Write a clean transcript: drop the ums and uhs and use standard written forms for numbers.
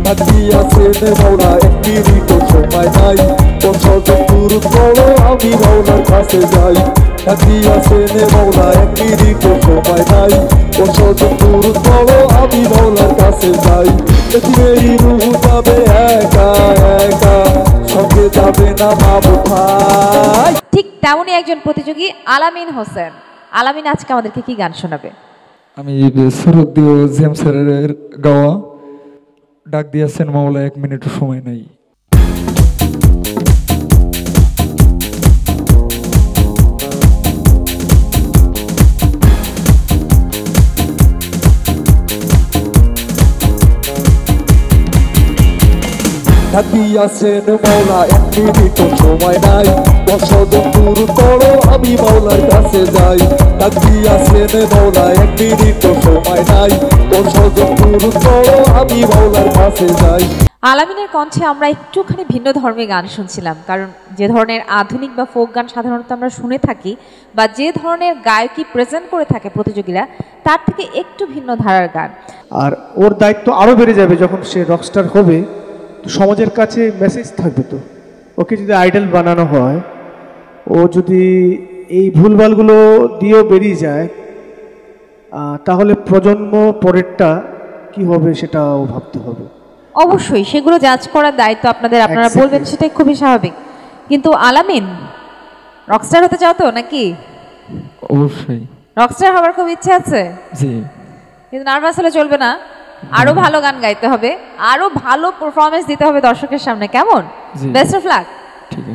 থাকিয়াছেন মাওলা এক মিনিট সময় নাই কোন সজন দূর করো আমি মাওলার কাছে যাই থাকিয়াছেন মাওলা এক মিনিট সময় নাই কোন সজন দূর করো আমি মাওলার কাছে যাই মেরি রূহ যাবে একা একা সঙ্গে যাবে না মাবুদ ভাই। ঠিক তেমনই একজন প্রতিযোগী আলামিন হোসেন। আলামিন আজকে আমাদেরকে কি গান শোনাবে? আমি সুরত দিও জেমস স্যারের গাওয়া ডাক দিয়েছেন মাওলা এক মিনিটও সময় নাই। থাকিয়াছেন মাওলা এক মিনিট সময় নাই কোন সজন দূর করো আমি মাওলার কাছে যাই থাকিয়াছেন মাওলা এক মিনিট সময় নাই কোন সজন দূর করো আমি মাওলার কাছে যাই। আলামিনের কণ্ঠে আমরা একটুখানি ভিন্ন ধর্মের গান শুনছিলাম, কারণ যে ধরনের আধুনিক বা ফোক গান সাধারণত আমরা শুনে থাকি বা যে ধরনের গায়কী প্রেজেন্ট করে থাকে প্রতিযোগীরা, তার থেকে একটু ভিন্ন ধারার গান। আর ওর দায়িত্ব আরও বেড়ে যাবে যখন সে রকস্টার হবে, তো সমাজের কাছে মেসেজ থাকবে। তো ওকে যদি আইডল বানানো হয়, ও যদি এই ভুলভালগুলো দিয়েও বেরিয়ে যায়, তাহলে প্রজন্ম পরেরটা কি হবে সেটাও ভাবতে হবে। অবশ্যই সেগুলো জাজ করার দায়িত্ব আপনাদের, আপনারা বলবেন সেটাই খুবই স্বাভাবিক। কিন্তু আলামিন রকস্টার হতে চাও তো নাকি? অবশ্যই রকস্টার হওয়ার খুব ইচ্ছে আছে, জি। কিন্তু নার্ভাস হলে চলবে না, আরো ভালো গান গাইতে হবে, আরো ভালো পারফরমেন্স দিতে হবে দর্শকের সামনে। কেমন? Best of luck.